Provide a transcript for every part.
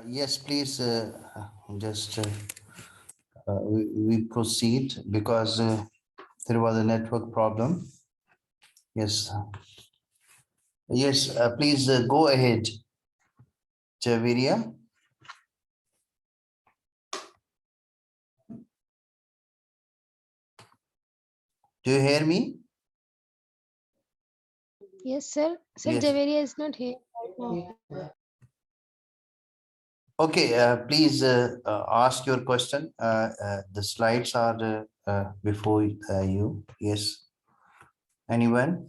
Yes, please just we proceed because there was a network problem. Yes, yes, please go ahead, Javiria. Do you hear me? Yes, sir. Sir, Yes. Javeria is not here right now. Okay, please ask your question. The slides are before you. Yes. Anyone?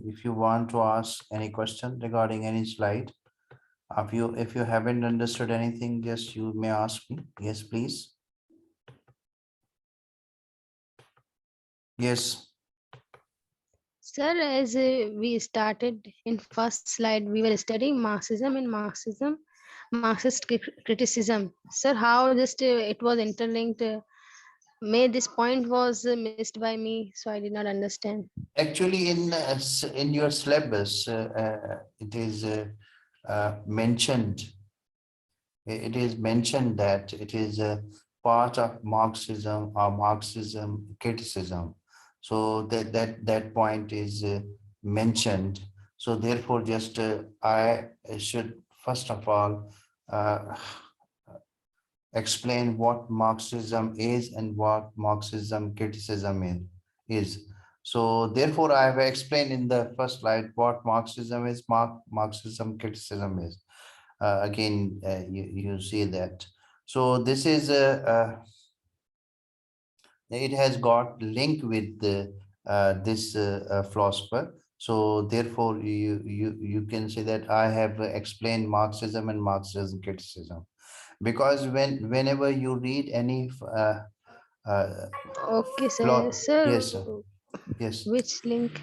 If you want to ask any question regarding any slide, if you haven't understood anything, yes, you may ask me. Yes, please. Yes. Sir, as we started in first slide, we were studying Marxism and Marxist criticism. Sir, how just it was interlinked? May this point was missed by me, so I did not understand. Actually, in your syllabus, it is mentioned. It is mentioned that it is a part of Marxism or Marxism criticism. So that point is mentioned. So therefore, just I should first of all uh, explain what Marxism is and what Marxism criticism is. So therefore, I have explained in the first slide what Marxism is, Marxism criticism is. Again, you see that. So this is it has got link with this philosopher. So therefore, you can say that I have explained Marxism and Marxism criticism, because whenever you read any uh, Okay, sir. Sir, yes, sir. Yes, which link?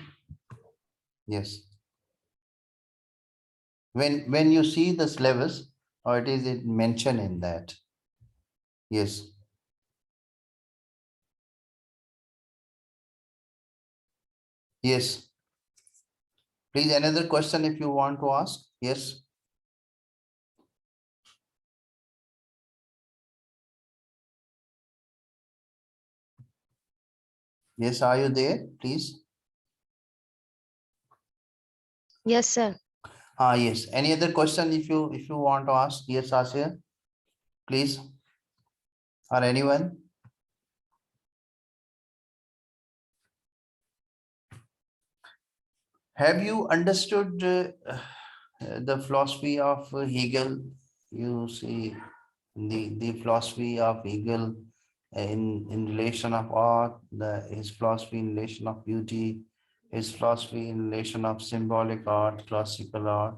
yes. When you see the syllabus, or it mentioned in that. Yes, yes. Please, another question if you want to ask. Yes, yes. Are you there? Please. Yes, sir. Yes. Any other question if you want to ask? Yes, Asya, please. Or anyone? Have you understood the philosophy of Hegel? You see the philosophy of Hegel in relation of art, his philosophy in relation of beauty, his philosophy in relation of symbolic art, classical art,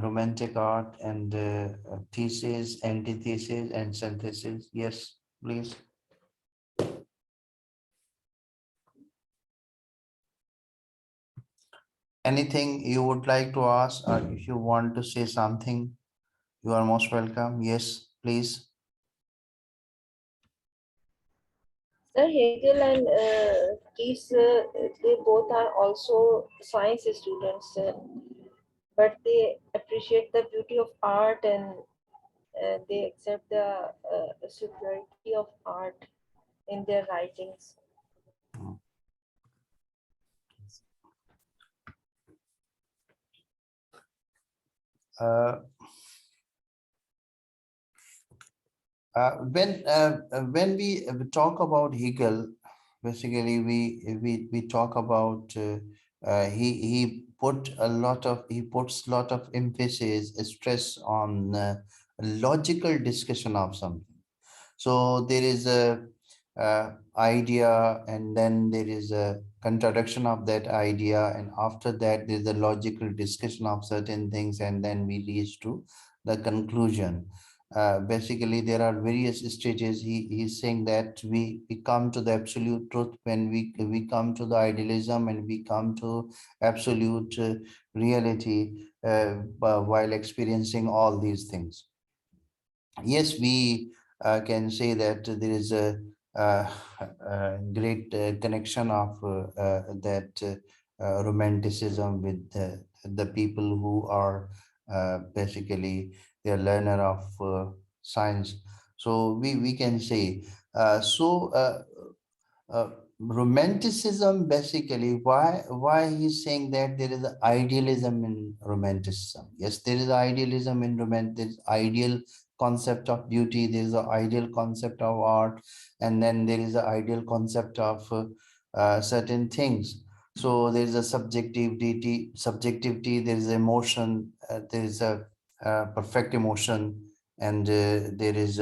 romantic art, and thesis, antithesis, and synthesis. Yes, please. Anything you would like to ask, or if you want to say something, you are most welcome. Yes, please. Sir, Hegel and Keats, they both are also science students, but they appreciate the beauty of art and they accept the superiority of art in their writings. Uh, when we talk about Hegel, basically we talk about he puts a lot of emphasis, stress on logical discussion of something. So there is a idea, and then there is a contradiction of that idea, and after that there is a logical discussion of certain things, and then we reach to the conclusion. Basically, there are various stages. He's saying that we come to the absolute truth when we come to the idealism, and we come to absolute reality while experiencing all these things. Yes, we can say that there is great connection of that romanticism with the people who are basically they are learner of science. So we can say uh, romanticism, basically, why he's saying that there is idealism in romanticism. Yes, there is idealism in romantic. There is ideal concept of beauty, there is an ideal concept of art, and then there is an ideal concept of certain things. So there is a subjectivity, there is emotion, there is a perfect emotion, and there is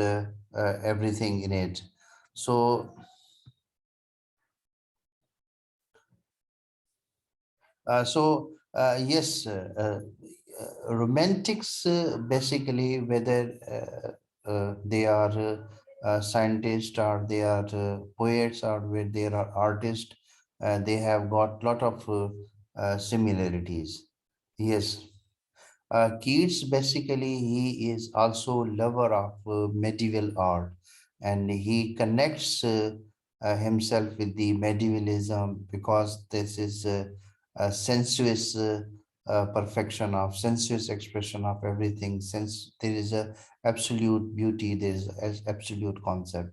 everything in it. So yes, romantics, basically, whether they are scientists, or they are poets, or where they are artists, they have got lot of similarities. Yes. Keats, basically, he is also lover of medieval art, and he connects himself with the medievalism, because this is a sensuous perfection of sensuous expression of everything. Since there is a absolute beauty, there is absolute concept.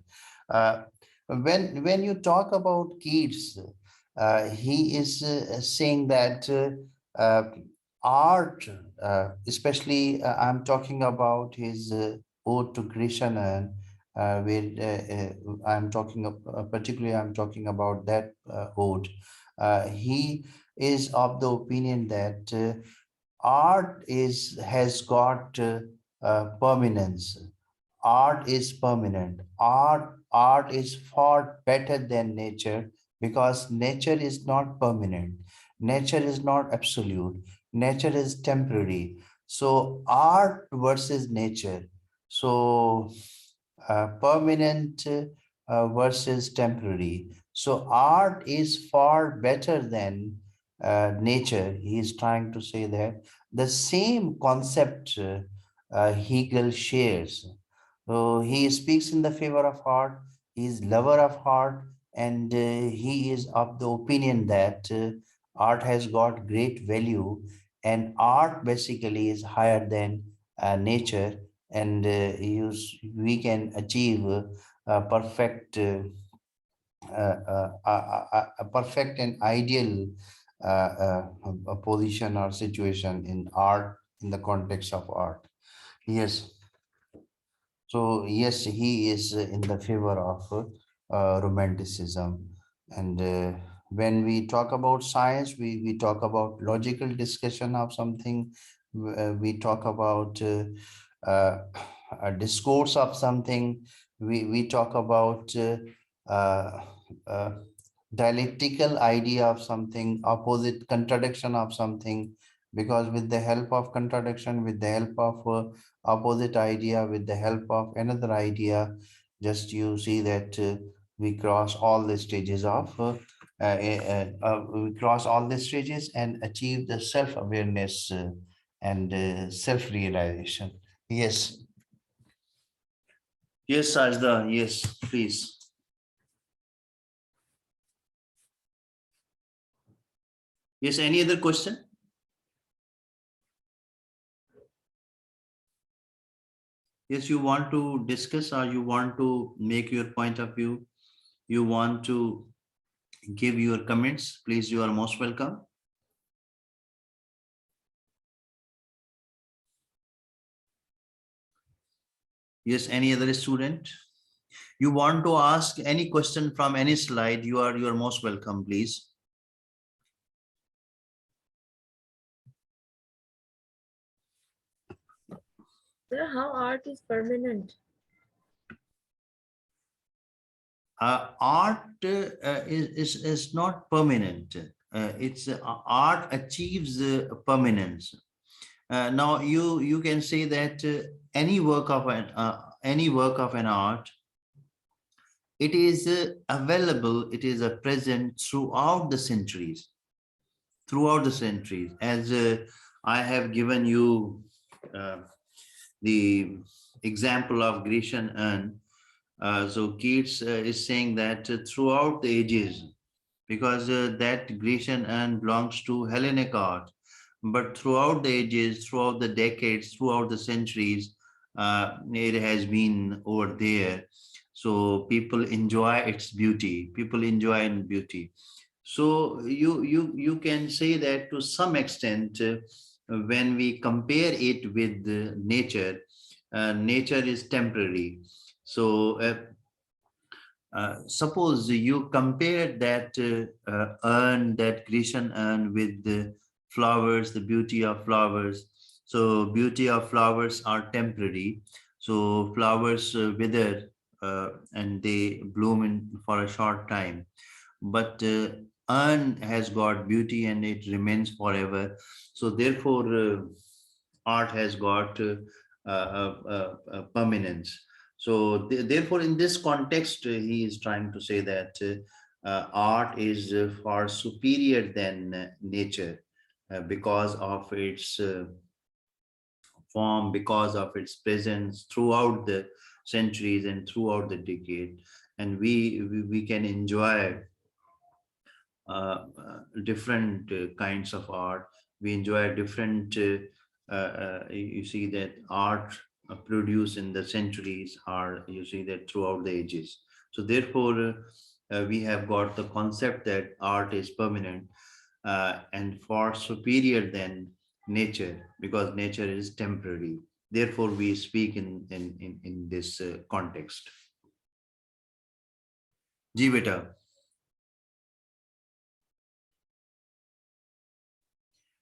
Uh, when you talk about Keats, he is saying that. Art, especially I'm talking about his ode to Grishnanan, where I'm talking particularly I'm talking about that ode. He is of the opinion that art is has got permanence. Art is permanent. Art is far better than nature, because nature is not permanent. Nature is not absolute. Nature is temporary. So art versus nature. So permanent versus temporary. So art is far better than nature. He is trying to say that the same concept Hegel shares. So he speaks in the favor of art. He is lover of art, and he is of the opinion that art has got great value, and art basically is higher than nature, and we can achieve perfect, a perfect and ideal position or situation in art, in the context of art. Yes. So yes, he is in the favor of romanticism. And when we talk about science, we talk about logical discussion of something. We talk about uh, a discourse of something. We talk about uh, uh, dialectical idea of something, opposite contradiction of something, because with the help of contradiction, with the help of opposite idea, with the help of another idea, just you see that we cross all the stages of we cross all the stages and achieve the self-awareness and self-realization. Yes. Yes, Sajda, yes, please. Yes, any other question? Yes, you want to discuss, or you want to make your point of view, you want to give your comments, please, you are most welcome. Yes, any other student? You want to ask any question from any slide, you are most welcome, please. Sir, how art is permanent? Art is not permanent. It's art achieves permanence. Now you can say that any work of an art, it is available, it is present throughout the centuries, as I have given you uh, the example of Grecian urn. So Keats is saying that throughout the ages, because that Grecian urn belongs to Hellenic art, but throughout the ages, throughout the decades, throughout the centuries, it has been over there. So people enjoy its beauty. People enjoy its beauty. So you can say that to some extent, when we compare it with nature, nature is temporary. So suppose you compare that urn, that Grecian urn, with the flowers, the beauty of flowers. So beauty of flowers are temporary. So flowers wither and they bloom in for a short time. But urn has got beauty and it remains forever. So therefore, art has got permanence. So therefore, in this context, he is trying to say that art is far superior than nature because of its form, because of its presence throughout the centuries and throughout the decade. And we can enjoy different kinds of art. We enjoy different, you see that art produced in the centuries are, you see that throughout the ages. So therefore, we have got the concept that art is permanent and far superior than nature, because nature is temporary. Therefore, we speak in this context. Ji beta.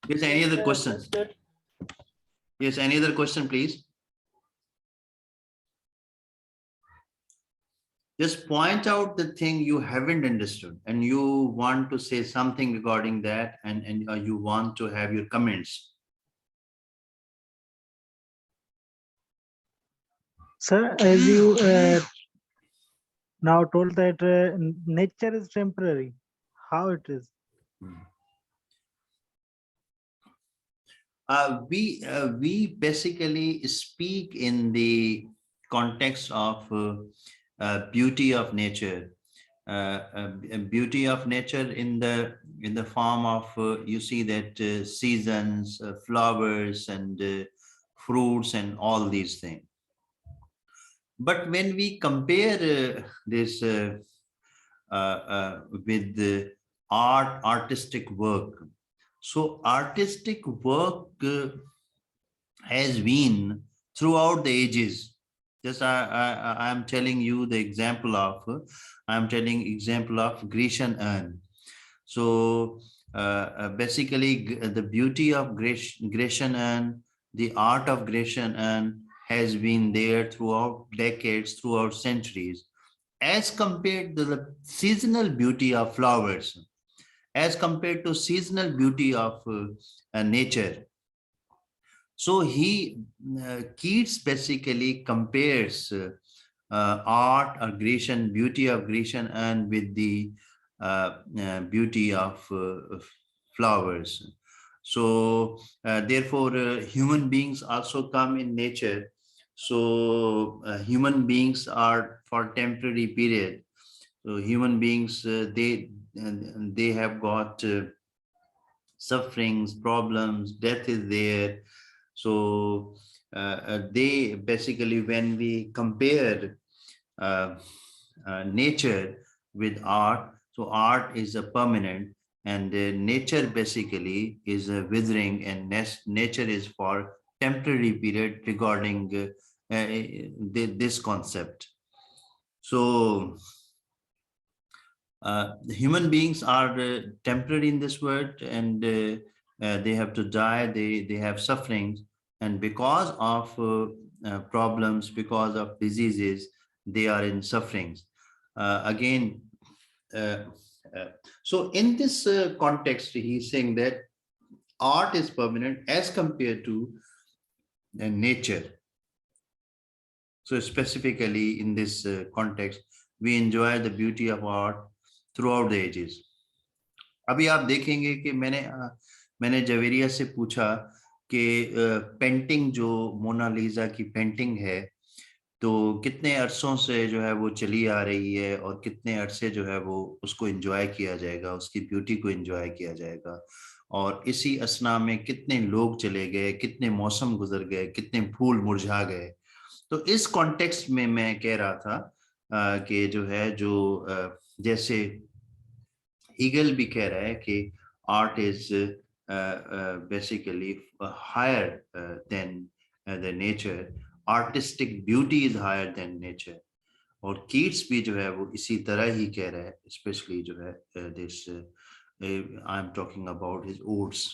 Yes, any other question? Understood. Yes, any other question, please? Just point out the thing you haven't understood and you want to say something regarding that, and you want to have your comments. Sir, as you now told that nature is temporary, how it is? We basically speak in the context of beauty of nature, beauty of nature in the form of you see that seasons, flowers, and fruits, and all these things. But when we compare this with the artistic work, so artistic work has been throughout the ages. Just I am telling you the example of Grecian urn. So basically, the beauty of Grecian urn, the art of Grecian urn has been there throughout decades, throughout centuries, as compared to the seasonal beauty of flowers, as compared to seasonal beauty of nature. So Keats basically compares art or Grecian beauty of Grecian and with the beauty of flowers. So therefore, human beings also come in nature. So human beings are for temporary period. So human beings, they have got sufferings, problems, death is there. So they basically, when we compare uh, nature with art, so art is a permanent, and nature basically is a withering, and nature is for temporary period regarding this concept. So the human beings are temporary in this world, and they have to die, they have sufferings, and because of problems, because of diseases, they are in sufferings. Again, uh, uh, so in this context, he's saying that art is permanent as compared to nature. So specifically in this context, we enjoy the beauty of art throughout the ages. अभी आप देखेंगे कि मैंने जवेरिया से पूछा कि painting जो Mona Lisa की पेंटिंग है, तो कितने अरसों से जो है वो चली आ रही है और कितने अरसे जो है वो उसको एंजॉय किया जाएगा, उसकी ब्यूटी को एंजॉय किया जाएगा। और इसी असना में कितने लोग चले गए, कितने मौसम गुजर गए, कितने फूल मुरझा गए। तो इस कॉन्टेक्स्ट में मैं कह रहा था कि जो है जो जैसे हीगल भी कह रहा है कि art is basically higher than the nature, artistic beauty is higher than nature. और कीट्स भी जो है वो इसी तरह ही कह रहा है, स्पेशली जो है this I am talking about his odds.